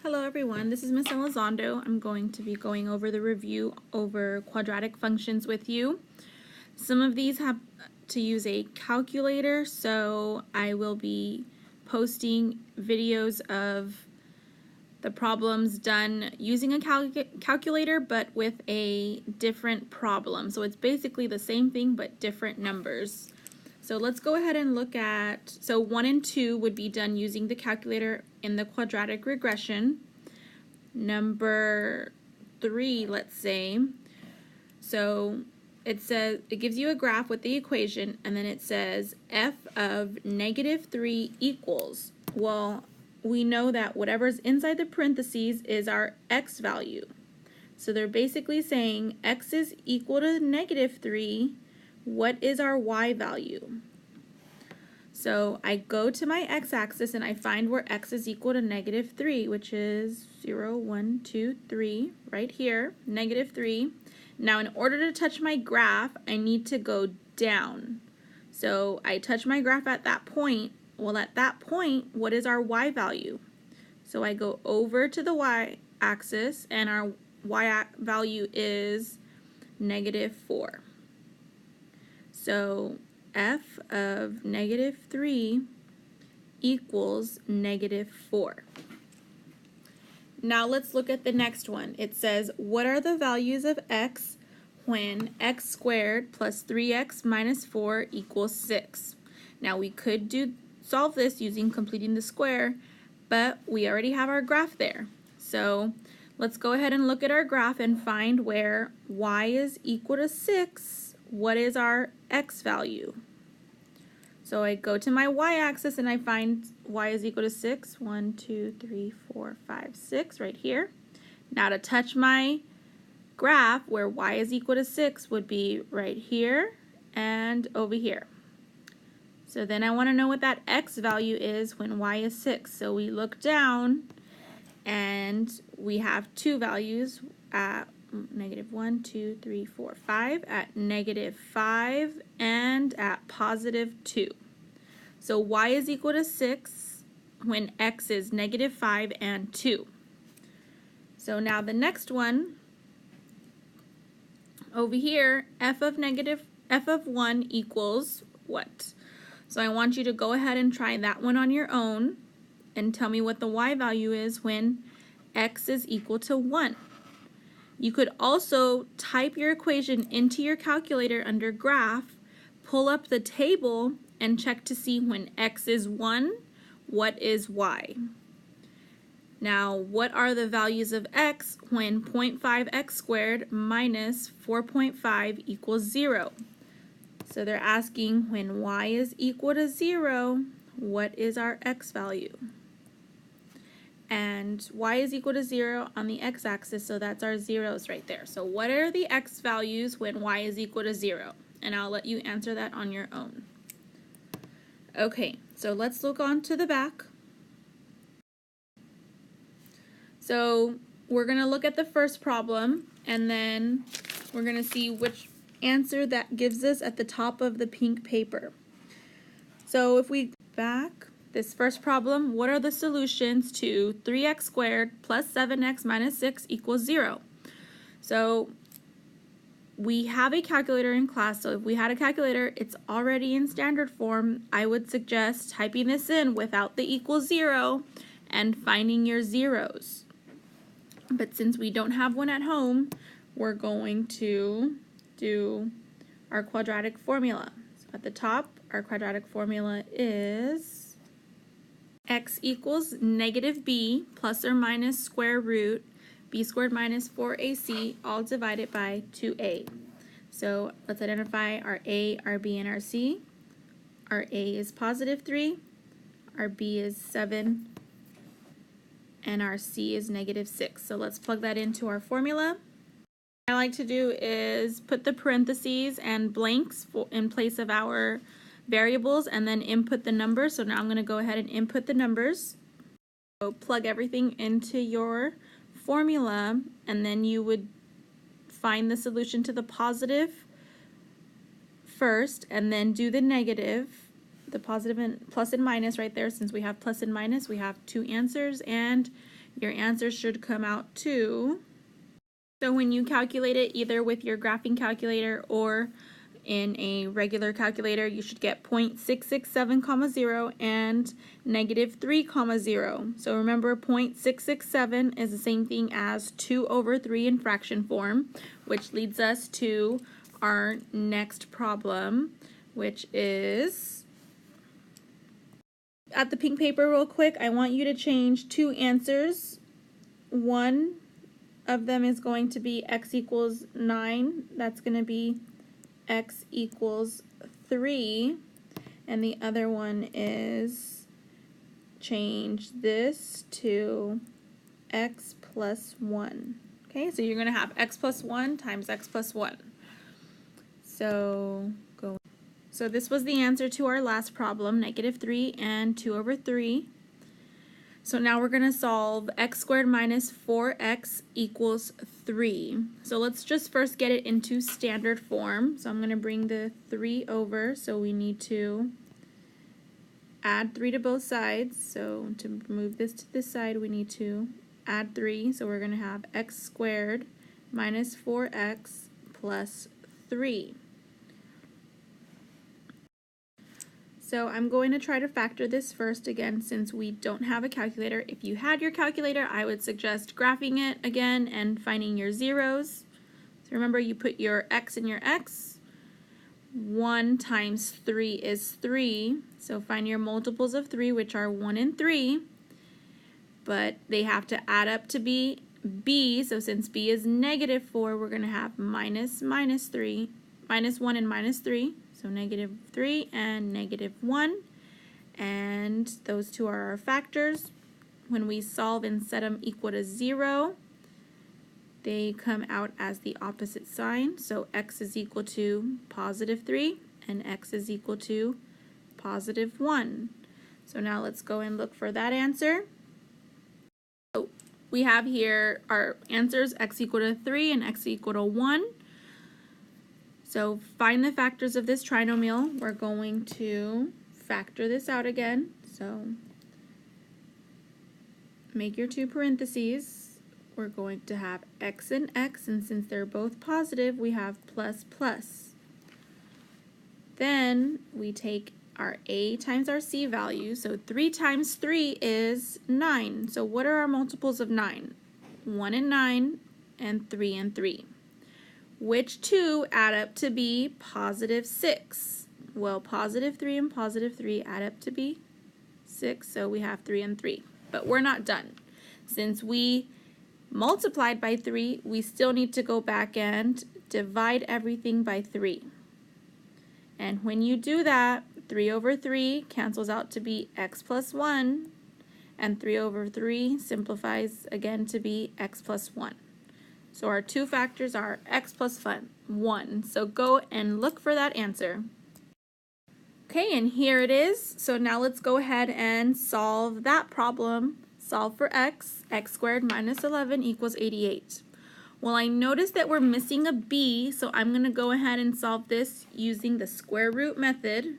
Hello everyone, this is Miss Elizondo. I'm going to be going over the review over quadratic functions with you. Some of these have to use a calculator, so I will be posting videos of the problems done using a calculator but with a different problem. So it's basically the same thing but different numbers. So let's go ahead and look at, so 1 and 2 would be done using the calculator in the quadratic regression. Number 3, let's say, so it says, it gives you a graph with the equation, and then it says f of -3 equals, well, we know that whatever's inside the parentheses is our x value. So they're basically saying x is equal to -3. What is our y value? So I go to my x-axis and I find where x is equal to -3, which is 0, 1, 2, 3, right here, -3. Now in order to touch my graph, I need to go down. So I touch my graph at that point. Well, at that point, what is our y value? So I go over to the y-axis and our y value is -4. So f of -3 equals -4. Now let's look at the next one. It says, what are the values of x when x squared plus 3x minus 4 equals 6? Now we could solve this using completing the square, but we already have our graph there. So let's go ahead and look at our graph and find where y is equal to 6. What is our x value? So I go to my y-axis and I find y is equal to 6. 1, 2, 3, 4, 5, 6 right here. Now to touch my graph where y is equal to 6 would be right here and over here. So then I want to know what that x value is when y is 6. So we look down and we have two values at -1, 2, 3, 4, 5, at -5, and at +2. So y is equal to 6 when x is -5 and 2. So now the next one over here, f of 1 equals what? So I want you to go ahead and try that one on your own and tell me what the y value is when x is equal to 1. You could also type your equation into your calculator under graph, pull up the table, and check to see when x is 1, what is y. Now, what are the values of x when 0.5x squared minus 4.5 equals 0? So they're asking when y is equal to 0, what is our x value? And y is equal to 0 on the x-axis, so that's our zeros right there. So what are the x values when y is equal to 0? And I'll let you answer that on your own. Okay, so let's look on to the back. So we're going to look at the first problem, and then we're going to see which answer that gives us at the top of the pink paper. So if we back this first problem, what are the solutions to 3x squared plus 7x minus 6 equals 0? So we have a calculator in class, so if we had a calculator, it's already in standard form. I would suggest typing this in without the equal 0 and finding your zeros. But since we don't have one at home, we're going to do our quadratic formula. So at the top, our quadratic formula is x equals -b plus or minus square root b squared minus 4ac all divided by 2a. So let's identify our a, our b, and our c. Our a is +3, our b is 7, and our c is -6. So let's plug that into our formula. What I like to do is put the parentheses and blanks in place of our variables and then input the numbers. So now I'm going to go ahead and input the numbers. So plug everything into your formula, and then you would find the solution to the positive first and then do the negative, the positive and plus and minus right there. Since we have plus and minus, we have two answers, and your answer should come out to, so when you calculate it either with your graphing calculator or in a regular calculator, you should get 0.667, 0 and -3, 0. So remember, 0.667 is the same thing as 2/3 in fraction form, which leads us to our next problem, which is, at the pink paper real quick, I want you to change two answers. One of them is going to be x equals 9. That's going to be x equals 3, and the other one is change this to x plus 1. Okay, so you're going to have x plus 1 times x plus 1. So this was the answer to our last problem, -3 and 2/3. So now we're going to solve x squared minus 4x equals 3. So let's just first get it into standard form. So I'm going to bring the 3 over. So we need to add 3 to both sides. So to move this to this side, we need to add 3. So we're going to have x squared minus 4x plus 3. So I'm going to try to factor this first again since we don't have a calculator. If you had your calculator, I would suggest graphing it again and finding your zeros. So remember, you put your x in your x. 1 times 3 is 3. So find your multiples of 3, which are 1 and 3. But they have to add up to be b. So since b is -4, we're going to have minus 1 and minus 3. So -3 and -1, and those two are our factors. When we solve and set them equal to 0, they come out as the opposite sign. So x is equal to +3 and x is equal to +1. So now let's go and look for that answer. So we have here our answers, x equal to 3 and x equal to 1. So find the factors of this trinomial. We're going to factor this out again. So make your 2 parentheses. We're going to have x and x, and since they're both positive, we have plus plus. Then we take our a times our c value. So 3 times 3 is 9. So what are our multiples of 9? 1 and 9 and 3 and 3. Which two add up to be +6? Well, +3 and +3 add up to be 6, so we have 3 and 3. But we're not done. Since we multiplied by 3, we still need to go back and divide everything by 3. And when you do that, 3/3 cancels out to be x plus 1, and 3/3 simplifies again to be x plus 1. So our two factors are x plus 1. So go and look for that answer. Okay, and here it is. So now let's go ahead and solve that problem. Solve for x. X squared minus 11 equals 88. Well, I noticed that we're missing a b, so I'm going to go ahead and solve this using the square root method.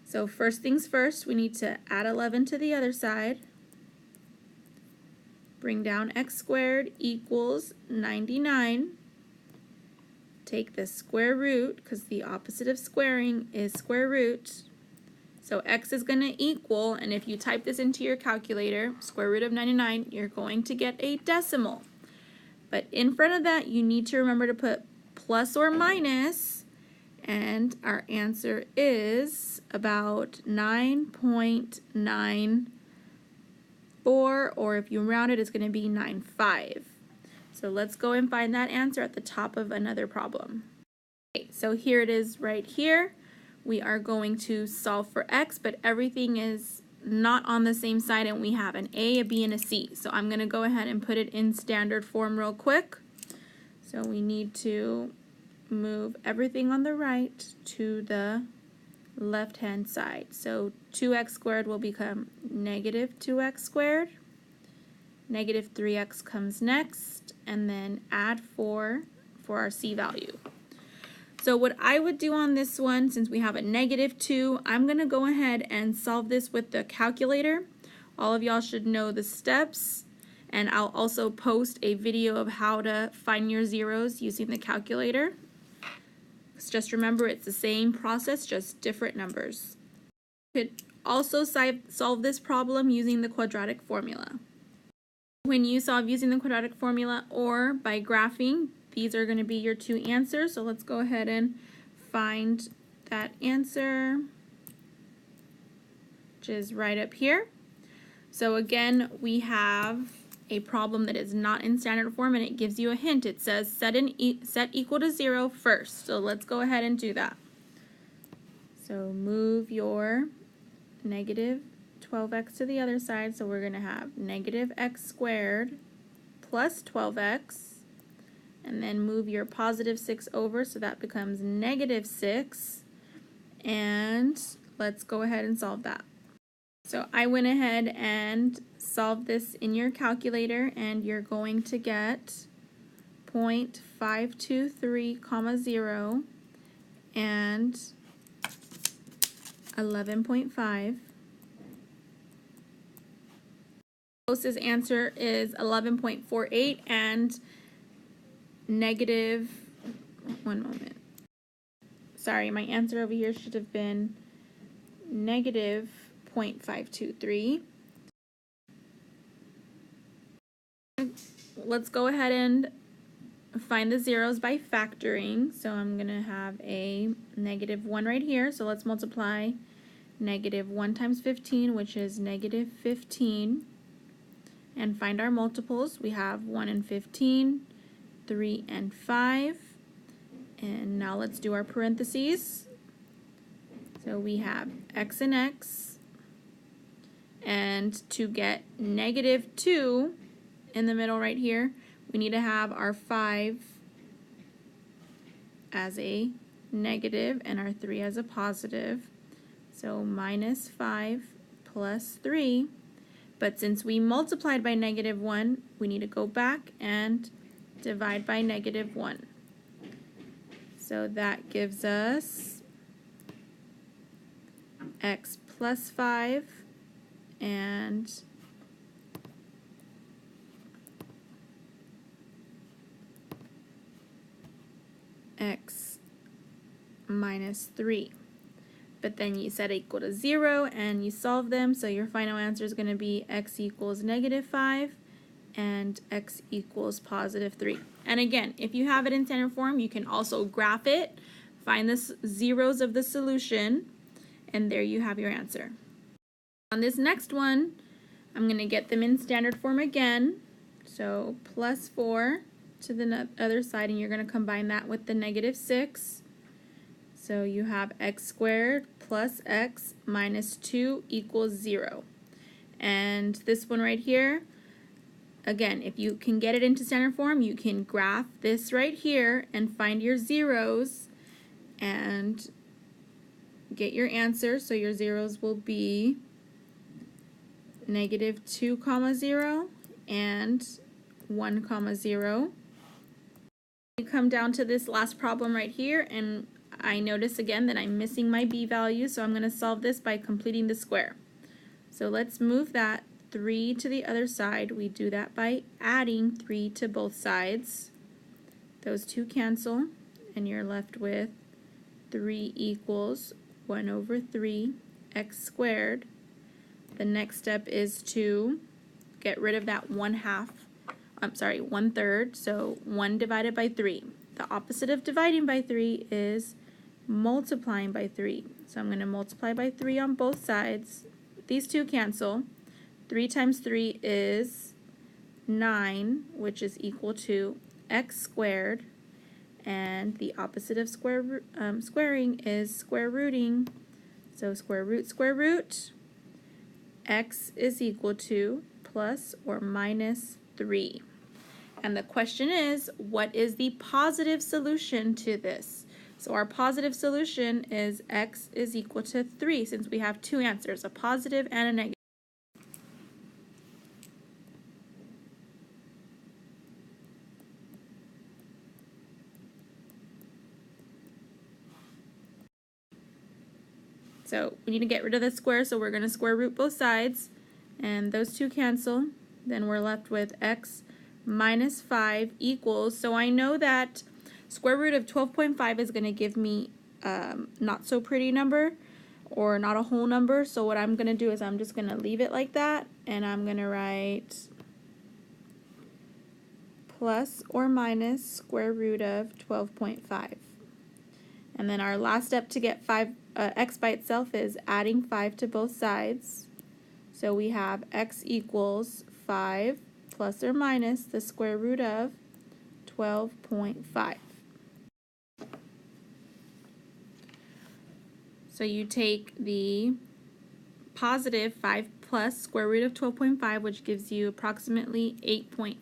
So first things first, we need to add 11 to the other side. Bring down x squared equals 99. Take the square root, because the opposite of squaring is square root. So x is going to equal, and if you type this into your calculator, square root of 99, you're going to get a decimal. But in front of that, you need to remember to put plus or minus, and our answer is about 9.94, or if you round it, it's going to be 9.5. So let's go and find that answer at the top of another problem. Okay, so here it is right here. We are going to solve for x, but everything is not on the same side, and we have an a, a b, and a c. So I'm going to go ahead and put it in standard form real quick. So we need to move everything on the right to the left-hand side. So 2x squared will become negative 2x squared. Negative 3x comes next, and then add 4 for our c value. So what I would do on this one, since we have a -2, I'm going to go ahead and solve this with the calculator. All of y'all should know the steps, And I'll also post a video of how to find your zeros using the calculator. Just remember, it's the same process, just different numbers. You could also solve this problem using the quadratic formula. When you solve using the quadratic formula or by graphing, these are going to be your two answers. So let's go ahead and find that answer, which is right up here. So again, we have a problem that is not in standard form, and it gives you a hint. It says set equal to 0 first. So let's go ahead and do that. So move your negative 12x to the other side. So we're going to have negative x squared plus 12x. And then move your positive 6 over, so that becomes negative 6. And let's go ahead and solve that. So I went ahead and solved this in your calculator, and you're going to get 0.523, 0 and 11.5. Closest answer is 11.48 and negative, one moment. Sorry, my answer over here should have been negative 0.523. Let's go ahead and find the zeros by factoring. So I'm going to have a negative 1 right here. So let's multiply negative 1 times 15, which is negative 15. And find our multiples. We have 1 and 15, 3 and 5. And now let's do our parentheses. So we have x and x. And to get negative 2 in the middle right here, we need to have our 5 as a negative and our 3 as a positive. So minus 5 plus 3. But since we multiplied by negative 1, we need to go back and divide by negative 1. So that gives us x plus 5 and x minus 3. But then you set equal to 0 and you solve them, so your final answer is going to be x equals negative 5 and x equals positive 3. And again, if you have it in standard form, you can also graph it, find the zeros of the solution, and there you have your answer. On this next one, I'm going to get them in standard form again. So plus 4 to the other side, and you're going to combine that with the negative 6. So you have x squared plus x minus 2 equals 0. And this one right here, again, if you can get it into standard form, you can graph this right here and find your zeros and get your answer. So your zeros will be negative 2, 0 and 1, 0. You come down to this last problem right here, and I notice again that I'm missing my b value, so I'm going to solve this by completing the square. So let's move that 3 to the other side. We do that by adding 3 to both sides. Those two cancel, and you're left with 3 equals 1 over 3 x squared. The next step is to get rid of that 1/3, so 1 divided by 3. The opposite of dividing by 3 is multiplying by 3. So I'm going to multiply by 3 on both sides. These two cancel. 3 times 3 is 9, which is equal to x squared. And the opposite of squaring is square rooting. So square root, x is equal to plus or minus 3. And the question is, what is the positive solution to this? So our positive solution is x is equal to 3, since we have two answers, a positive and a negative. So we need to get rid of the square, so we're going to square root both sides, and those two cancel. then we're left with x minus 5 equals, so I know that square root of 12.5 is going to give me not so pretty number, or not a whole number. So what I'm going to do is I'm just going to leave it like that, and I'm going to write plus or minus square root of 12.5. And then our last step to get x by itself is adding 5 to both sides. So we have x equals 5 plus or minus the square root of 12.5. So you take the positive 5 plus square root of 12.5, which gives you approximately 8.5.